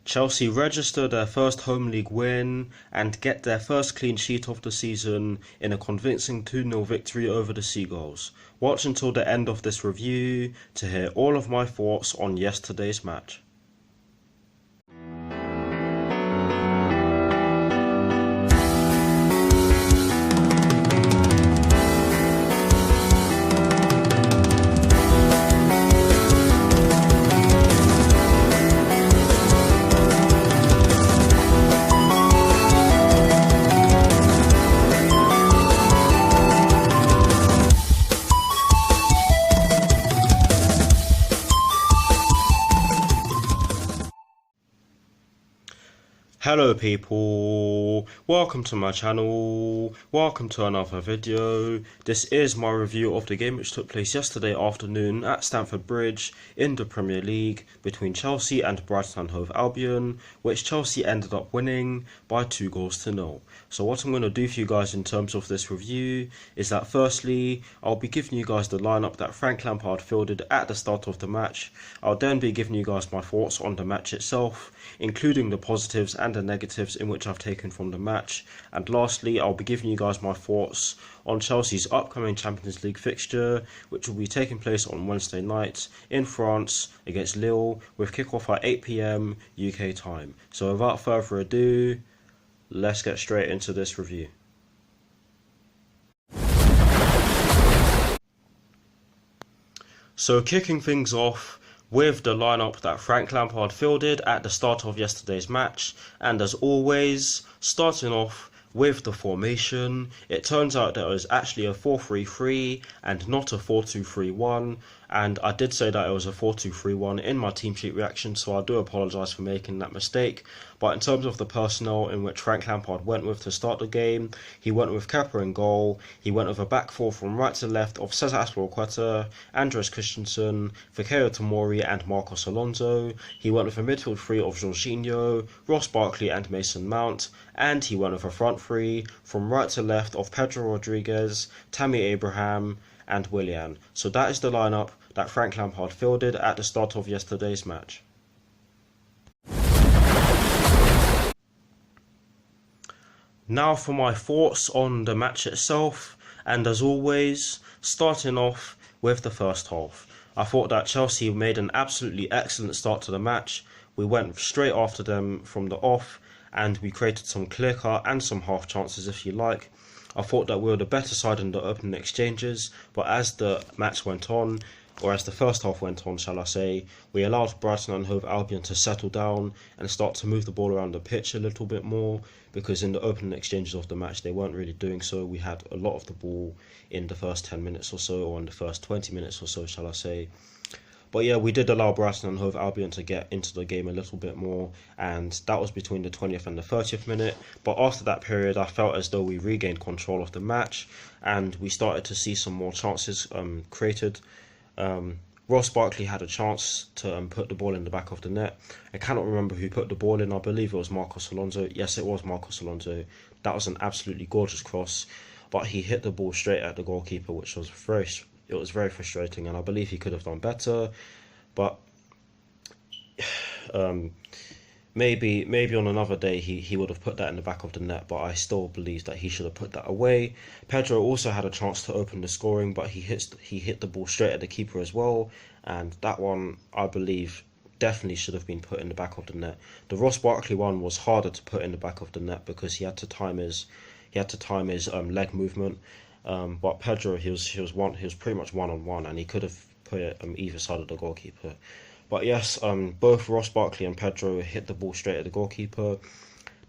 Chelsea register their first home league win and get their first clean sheet of the season in a convincing 2-0 victory over the Seagulls. Watch until the end of this review to hear all of my thoughts on yesterday's match. Hello people, welcome to my channel, welcome to another video. This is my review of the game which took place yesterday afternoon at Stamford Bridge in the Premier League between Chelsea and Brighton and Hove Albion, which Chelsea ended up winning by 2-0. So what I'm going to do for you guys in terms of this review is that firstly, I'll be giving you guys the lineup that Frank Lampard fielded at the start of the match. I'll then be giving you guys my thoughts on the match itself, including the positives and the negatives in which I've taken from the match, and lastly I'll be giving you guys my thoughts on Chelsea's upcoming Champions League fixture, which will be taking place on Wednesday night in France against Lille with kickoff at 8 PM UK time. So without further ado, let's get straight into this review. So kicking things off with the lineup that Frank Lampard fielded at the start of yesterday's match, and as always, starting off with the formation, it turns out that it was actually a 4-3-3 and not a 4-2-3-1, and I did say that it was a 4-2-3-1 in my team sheet reaction, so I do apologise for making that mistake. But in terms of the personnel in which Frank Lampard went with to start the game, he went with Kepa in goal, he went with a back four from right to left of Cesar Azpilicueta, Andres Christensen, Fikayo Tomori and Marcos Alonso, he went with a midfield three of Jorginho, Ross Barkley and Mason Mount, and he went with a front three from right to left of Pedro Rodriguez, Tammy Abraham and Willian. So that is the lineup that Frank Lampard fielded at the start of yesterday's match. Now for my thoughts on the match itself, and as always, starting off with the first half. I thought that Chelsea made an absolutely excellent start to the match. We went straight after them from the off, and we created some clear-cut and some half chances if you like. I thought that we were the better side in the opening exchanges, but as the match went on, or as the first half went on, shall I say, we allowed Brighton and Hove Albion to settle down and start to move the ball around the pitch a little bit more, because in the opening exchanges of the match they weren't really doing so. We had a lot of the ball in the first 10 minutes or so, or in the first 20 minutes or so, shall I say. But yeah, we did allow Brighton and Hove Albion to get into the game a little bit more, and that was between the 20th and the 30th minute. But after that period, I felt as though we regained control of the match, and we started to see some more chances created. Ross Barkley had a chance to put the ball in the back of the net. I cannot remember who put the ball in. I believe it was Marcos Alonso. Yes, it was Marcos Alonso. That was an absolutely gorgeous cross, but he hit the ball straight at the goalkeeper, which was very frustrating, and I believe he could have done better. But maybe on another day he would have put that in the back of the net, but I still believe that he should have put that away. Pedro also had a chance to open the scoring, but he hit the ball straight at the keeper as well, and that one I believe definitely should have been put in the back of the net. The Ross Barkley one was harder to put in the back of the net because he had to time his leg movement. But Pedro, he was pretty much one-on-one, and he could have put it either side of the goalkeeper. But yes, both Ross Barkley and Pedro hit the ball straight at the goalkeeper.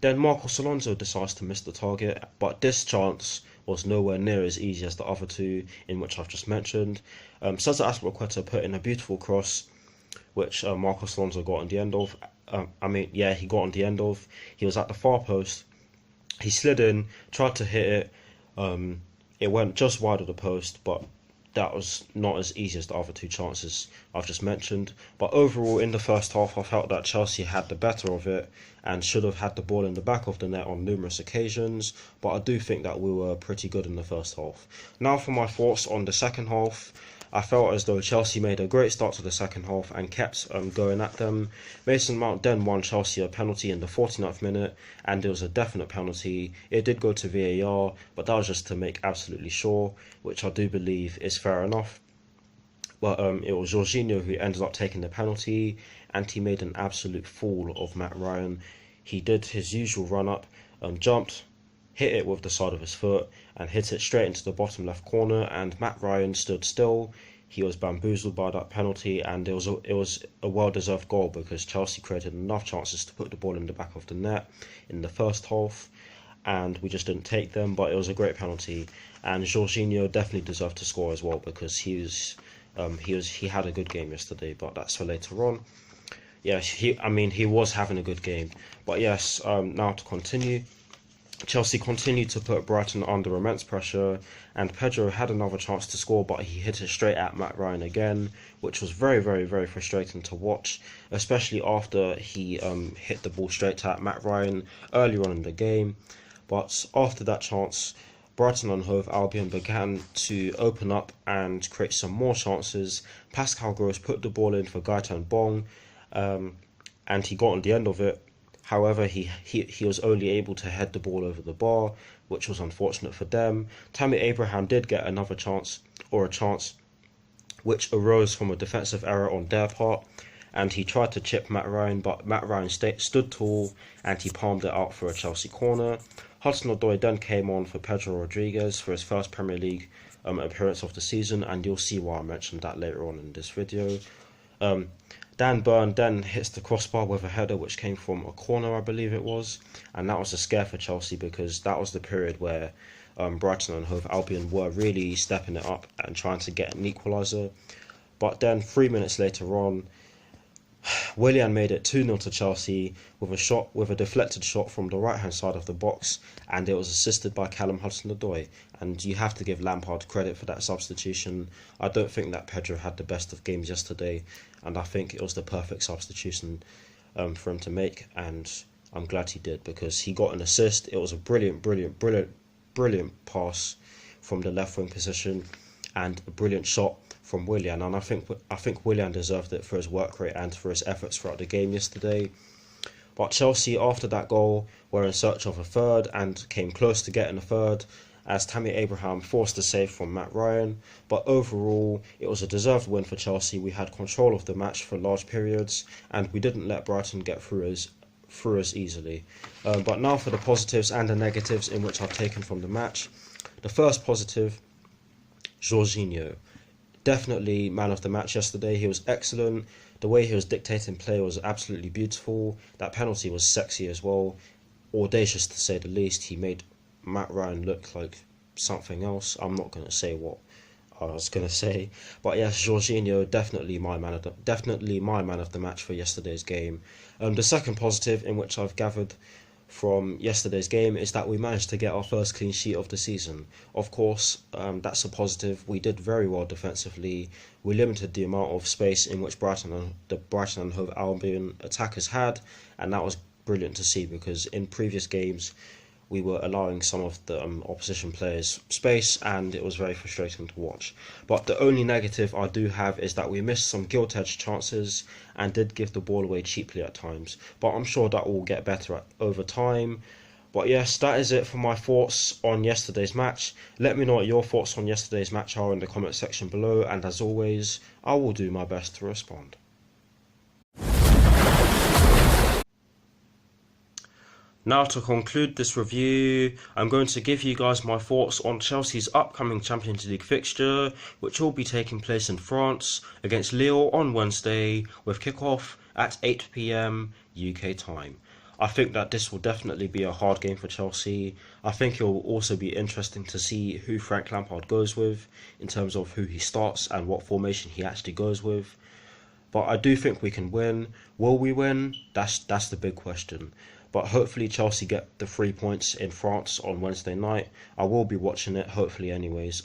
Then Marcos Alonso decides to miss the target, but this chance was nowhere near as easy as the other two in which I've just mentioned. Cesar Azpilicueta put in a beautiful cross, which Marcos Alonso got on the end of. He got on the end of. He was at the far post. He slid in, tried to hit it. It went just wide of the post, but that was not as easy as the other two chances I've just mentioned. But overall, in the first half, I felt that Chelsea had the better of it and should have had the ball in the back of the net on numerous occasions. But I do think that we were pretty good in the first half. Now for my thoughts on the second half. I felt as though Chelsea made a great start to the second half and kept going at them. Mason Mount then won Chelsea a penalty in the 49th minute, and it was a definite penalty. It did go to VAR, but that was just to make absolutely sure, which I do believe is fair enough. But it was Jorginho who ended up taking the penalty, and he made an absolute fool of Matt Ryan. He did his usual run-up, jumped, hit it with the side of his foot and hit it straight into the bottom left corner, and Matt Ryan stood still. He was bamboozled by that penalty, and it was a well-deserved goal because Chelsea created enough chances to put the ball in the back of the net in the first half, and we just didn't take them. But it was a great penalty, and Jorginho definitely deserved to score as well because he had a good game yesterday, but that's for later on. Yes, he was having a good game. But yes, now to continue. Chelsea continued to put Brighton under immense pressure, and Pedro had another chance to score, but he hit it straight at Matt Ryan again, which was very, very, very frustrating to watch, especially after he hit the ball straight at Matt Ryan earlier on in the game. But after that chance, Brighton and Hove Albion began to open up and create some more chances. Pascal Gross put the ball in for Gaetan Bong, and he got on the end of it. However, he was only able to head the ball over the bar, which was unfortunate for them. Tammy Abraham did get another chance, which arose from a defensive error on their part, and he tried to chip Matt Ryan, but Matt Ryan stood tall, and he palmed it out for a Chelsea corner. Hudson-Odoi then came on for Pedro Rodriguez for his first Premier League appearance of the season, and you'll see why I mentioned that later on in this video. Dan Burn then hits the crossbar with a header which came from a corner, I believe it was, and that was a scare for Chelsea because that was the period where Brighton and Hove Albion were really stepping it up and trying to get an equaliser. But then 3 minutes later on, Willian made it 2-0 to Chelsea with a deflected shot from the right hand side of the box, and it was assisted by Callum Hudson-Odoi. And you have to give Lampard credit for that substitution. I don't think that Pedro had the best of games yesterday, and I think it was the perfect substitution for him to make, and I'm glad he did because he got an assist. It was a brilliant pass from the left wing position and a brilliant shot from Willian, and I think Willian deserved it for his work rate and for his efforts throughout the game yesterday. But Chelsea, after that goal, were in search of a third and came close to getting a third, as Tammy Abraham forced a save from Matt Ryan. But overall, it was a deserved win for Chelsea. We had control of the match for large periods, and we didn't let Brighton get through us easily. But now for the positives and the negatives in which I've taken from the match. The first positive, Jorginho. Definitely man of the match yesterday. He was excellent. The way he was dictating play was absolutely beautiful. That penalty was sexy as well. Audacious to say the least. He made Matt Ryan look like something else. I'm not going to say what I was going to say. But yes, Jorginho, definitely my man of the match for yesterday's game. The second positive in which I've gathered from yesterday's game is that we managed to get our first clean sheet of the season. Of course, that's a positive. We did very well defensively. We limited the amount of space in which Brighton and Hove Albion attackers had, and that was brilliant to see because in previous games we were allowing some of the opposition players space, and it was very frustrating to watch. But the only negative I do have is that we missed some gilt-edged chances and did give the ball away cheaply at times. But I'm sure that will get better over time. But yes, that is it for my thoughts on yesterday's match. Let me know what your thoughts on yesterday's match are in the comment section below, and as always, I will do my best to respond. Now to conclude this review, I'm going to give you guys my thoughts on Chelsea's upcoming Champions League fixture, which will be taking place in France against Lille on Wednesday with kickoff at 8 PM UK time. I think that this will definitely be a hard game for Chelsea. I think it will also be interesting to see who Frank Lampard goes with in terms of who he starts and what formation he actually goes with. But I do think we can win. Will we win? That's the big question. But hopefully Chelsea get the 3 points in France on Wednesday night. I will be watching it, hopefully anyways.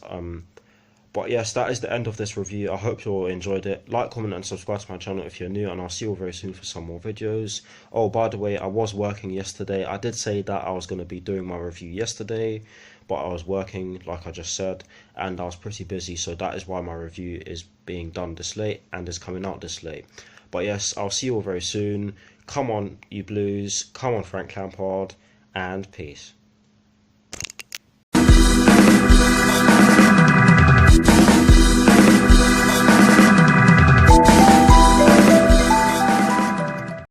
But yes, that is the end of this review. I hope you all enjoyed it. Like, comment and subscribe to my channel if you're new, and I'll see you all very soon for some more videos. Oh, by the way, I was working yesterday. I did say that I was going to be doing my review yesterday, but I was working, like I just said, and I was pretty busy, so that is why my review is being done this late and is coming out this late. But yes, I'll see you all very soon. Come on, you Blues. Come on, Frank Lampard. And peace.